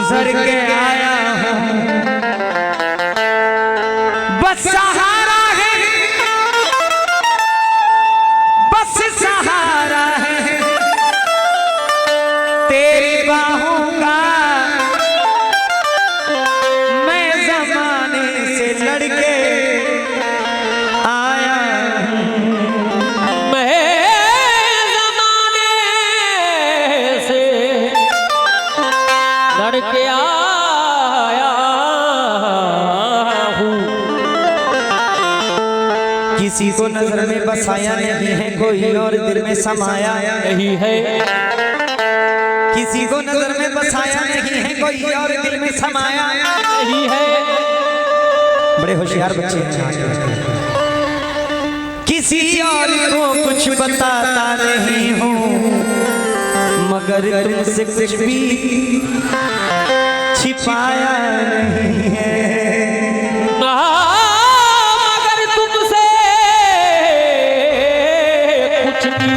गुजर के आया हूँ, बस सहारा है, बस सहारा है तेरी बाहों का। मैं जमाने से लड़के आया हूँ, मैं जमाने से लड़के आया हूँ। किसी को नजर में बसाया नहीं है, कोई और दिल में समाया नहीं है। किसी को नजर में बसाया नहीं है, कोई और दिल में समाया नहीं है। बड़े होशियार बच्चे हैं। किसी और को कुछ बताता नहीं हूँ, मगर तुमसे कुछ भी छिपाया नहीं है। मगर तुमसे कुछ भी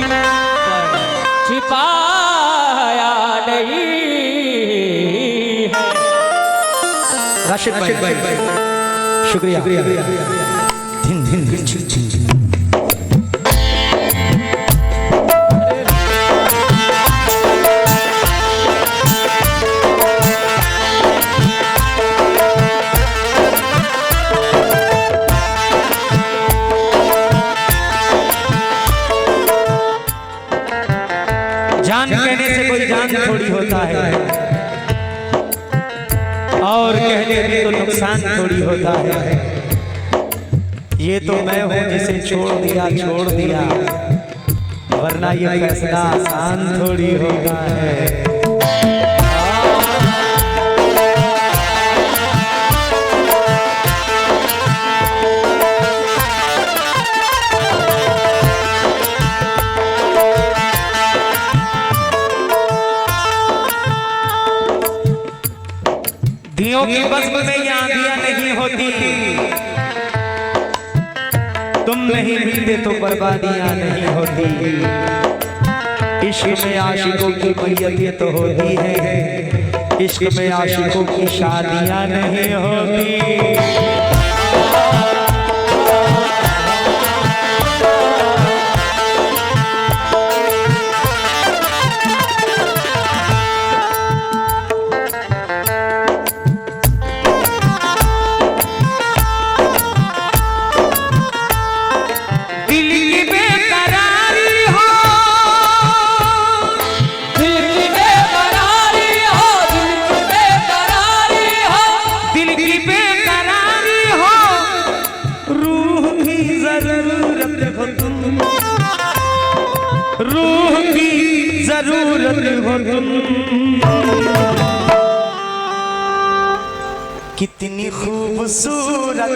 छिपाया नहीं है। राशिद भाई शुक्रिया। दिन दिन दिन दिन दिन। जान कहने से कोई जान थोड़ी होता है, और कहने में तो नुकसान थोड़ी होता है। ये तो मैं हूँ जिसे छोड़ दिया, वरना ये फैसला आसान थोड़ी होता है। दियों की बस में ये आंधियां नहीं होती, तुम नहीं मिलते तो बर्बादियां नहीं होती। इश्क में आशिकों की मैयत ये तो होती है, इश्क में आशिकों की शादियां नहीं होती। रूह की जरूरत हो तुम, कितनी खूबसूरत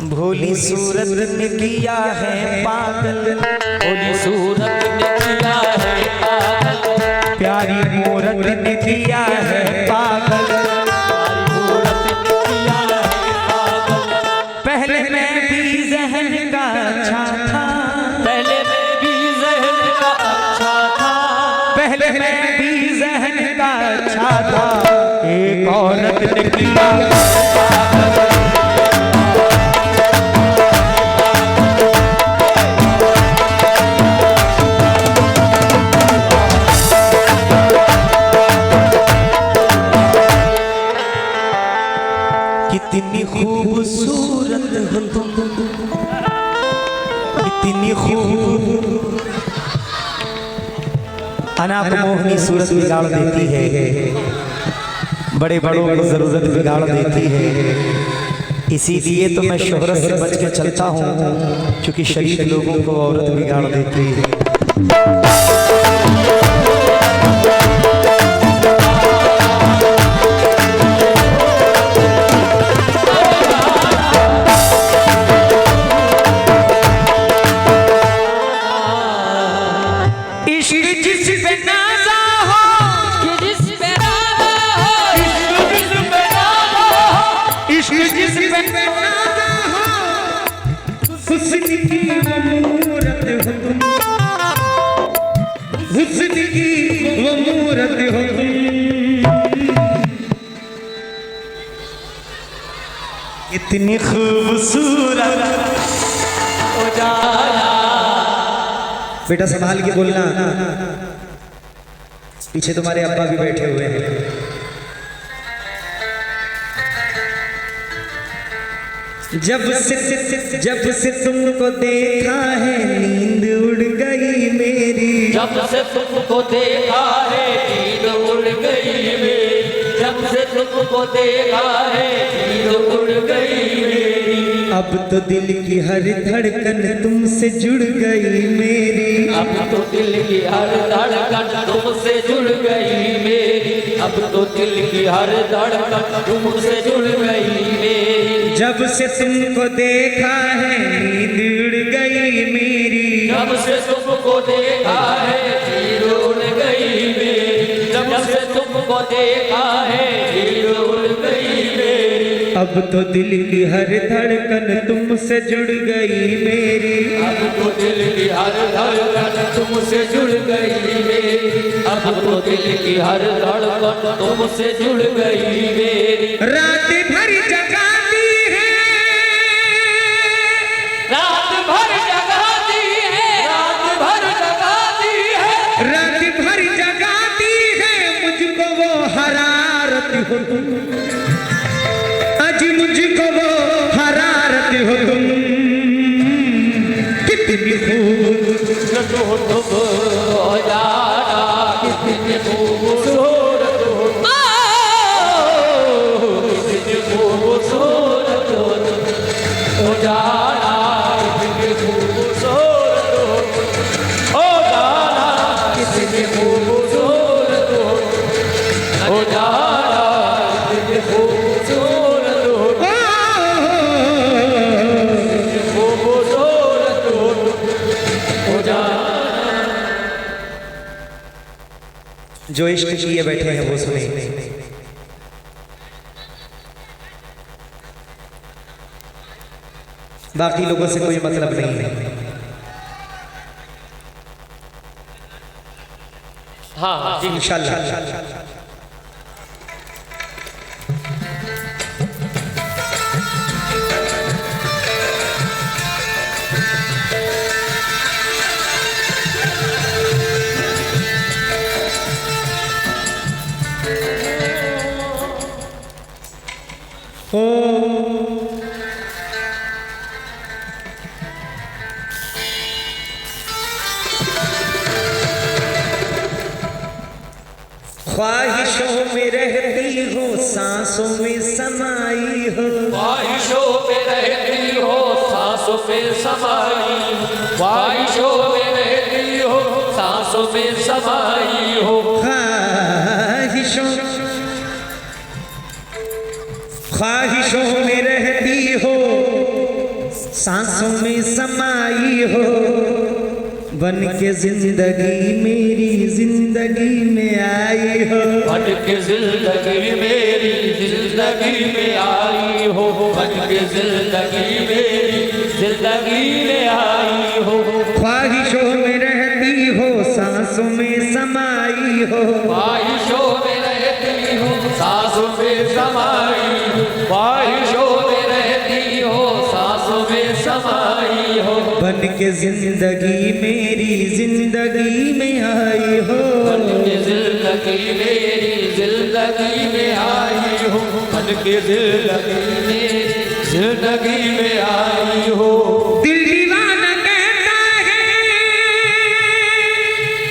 भोली सूरत ने किया है पागल, भोली सूरत ने किया है पागल, प्यारी मूरत ने किया है पागल, प्यारी मूरत ने किया है पागल। पहले मैं भी जहन का अच्छा था, पहले मैं भी जहन का अच्छा था, पहले मैं भी जहन का अच्छा था। एक औरत ने किया कितनी खूबसूरत हो तुम, कितनी खूब अनाप मोहनी सूरत बिगाड़ देती है, बड़े बड़ों की जरूरत बिगाड़ देती है। इसीलिए तो मैं शोहरत से बच के चलता हूँ, क्योंकि शरीफ लोगों को औरत बिगाड़ देती है। इतनी खूबसूरत हो जाना। बेटा संभाल के बोलना, पीछे तुम्हारे अब्बा भी बैठे हुए हैं। जब से तुमको देखा है नींद उड़ गई मेरी, जब से तुमको देखा है नींद उड़ गई मेरी, जब से तुमको देखा है नींद उड़ गई मेरी। अब तो दिल की हर धड़कन तुमसे जुड़ गई मेरी, अब तो दिल की हर धड़कन तुमसे जुड़ गई मेरी, अब तो दिल की हर धड़कन तुमसे जुड़ गई मेरी। जब से तुमको देखा है नींद उड़ गई मेरी, जब से तुमको देखा है नींद उड़ गई मेरी, जब से तुमको देखा है नींद उड़ गई मेरी। अब तो दिल की हर धड़कन तुमसे जुड़ गई मेरी, अब तो दिल की हर धड़कन तुमसे जुड़ गई मेरी, अब तो दिल की हर धड़कन तुमसे जुड़ गई मेरी। रात भर जगाती है, रात भर जगाती है, रात भर जगाती है, रात भर जगाती है मुझको वो हरारत हो तुम, आज मुझको वो हरारत हो तुम। कितनी खूबसूरत हो तुम हो जाना, कितनी खूबसूरत हो, कितनी खूबसूरत हो तुम हो जाना, कितनी खूबसूरत हो जाना, कितनी खूबसूरत हो जाना, कितनी खूबसूरत हो जाना। जो इश्क किए बैठे हैं वो सुने। बाकी लोगों से कोई मतलब नहीं है। हाँ हाँ जी इंशाल्लाह। ख्वाहिशों में रहती हो, सांसों में समाई हो, ख्वाहिशों में रहती हो, सांसों में समाई हो, ख्वाहिशों में रहती हो, सांसों में समाई हो, ख्वाहिशों में रहती हो, सांसों में समाई हो, बन के जिंदगी मेरी जिंदगी में आई हो, बन के जिंदगी मेरी जिंदगी में आई हो, बन के जिंदगी मेरी जिंदगी में आई हो। ख्वाहिशों में रहती हो, सांसों में समाई हो, ख्वाहिशों में रहती हो, सांसों में समाई हो, ख्वाहिशों में रहती हो, सांसों में समाई हो, बन के जिंदगी मेरी जिंदगी में आई हो, बन के जिंदगी मेरी जिंदगी में आई हो, बन के जिंदगी मेरी जिंदगी में आई हो। दिल दीवाना कहता है,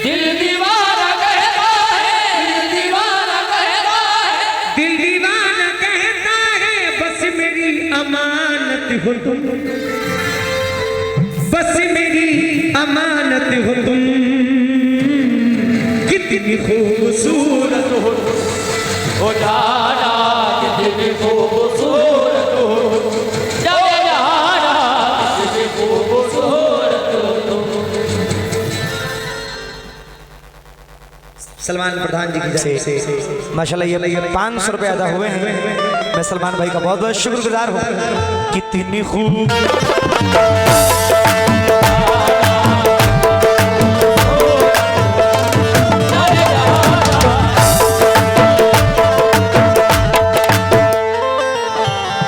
दिल दीवाना कहता है, दिल दीवाना कहता है, दिल दीवाना कहता है, बस मेरी अमानत हो तुम, बस मेरी अमानत हो तुम। कितनी खूबसूरत ओ जाना कितनी खूबसूरत हो, जाना कितनी खूबसूरत हो। सलमान प्रधान जी की से माशाल्लाह ये 500 रुपए अदा हुए हैं। मैं सलमान भाई का बहुत बहुत शुक्रगुजार हूँ। कितनी खूब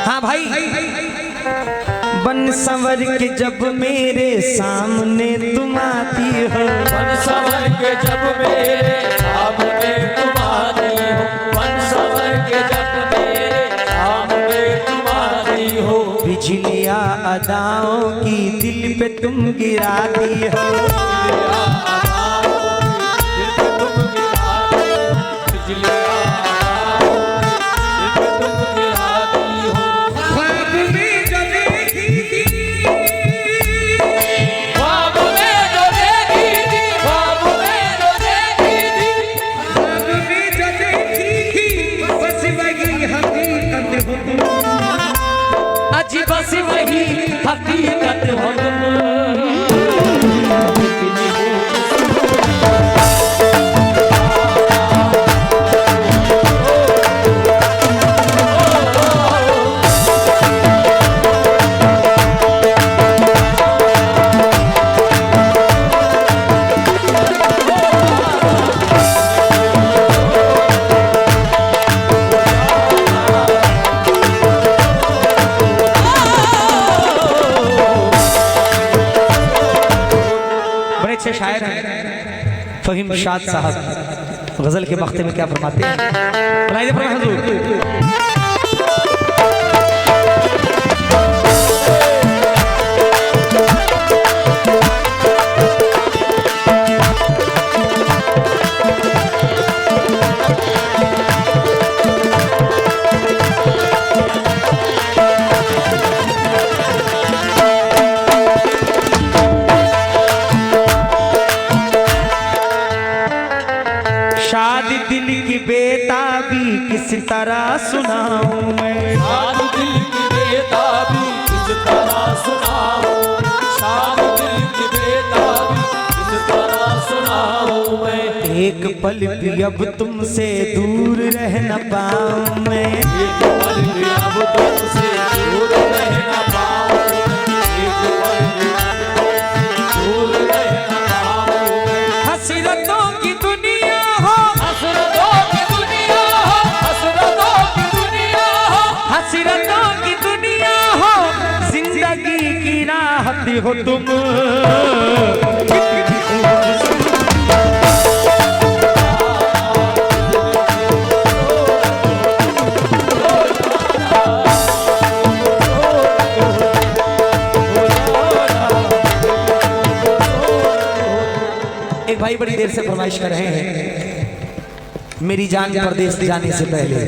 हाँ भाई, बन संवर के जब मेरे सामने तुम आती हो, बन संवर के जब मेरे सामने तुम आती हो, बन संवर के जब मेरे सामने तुम आती हो। बिजलियाँ अदाओं की दिल पे तुम गिराती हो, ख्वाब में जो देखी थी, ख्वाब में जो देखी थी, ख्वाब में जो देखी थी, ख्वाब में जो देखी थी, बस वही हकीकत हो तुम, अजी बस वही हकीकत हो तुम। बड़े अच्छे शायर हैं फहीम शाद साहब, गजल के वक्ते में क्या फरमाते हैं, बुलाइए फरमा हुजूर। शादी दिल की बेताबी किस तरह सुनाऊं मैं, शाद दिल की बेताबी किस तरह सुनाऊं, शाद दिल की बेताबी किस तरह सुनाऊं मैं। एक पल भी अब तुमसे दूर रह न पाऊं मैं, एक पल भी अब तुमसे दूर रह न पाऊं, एक पल भी अब तुमसे दूर रह न पाऊं मैं। हसरतों की दुनिया हो, हसरतों की दुनिया हो, हसरतों की दुनिया हो, हसरतों की दुनिया हो, जिंदगी की राहत हो तुम। एक भाई बड़ी देर से फरमाइश कर रहे हैं, मेरी जान परदेश जाने से पहले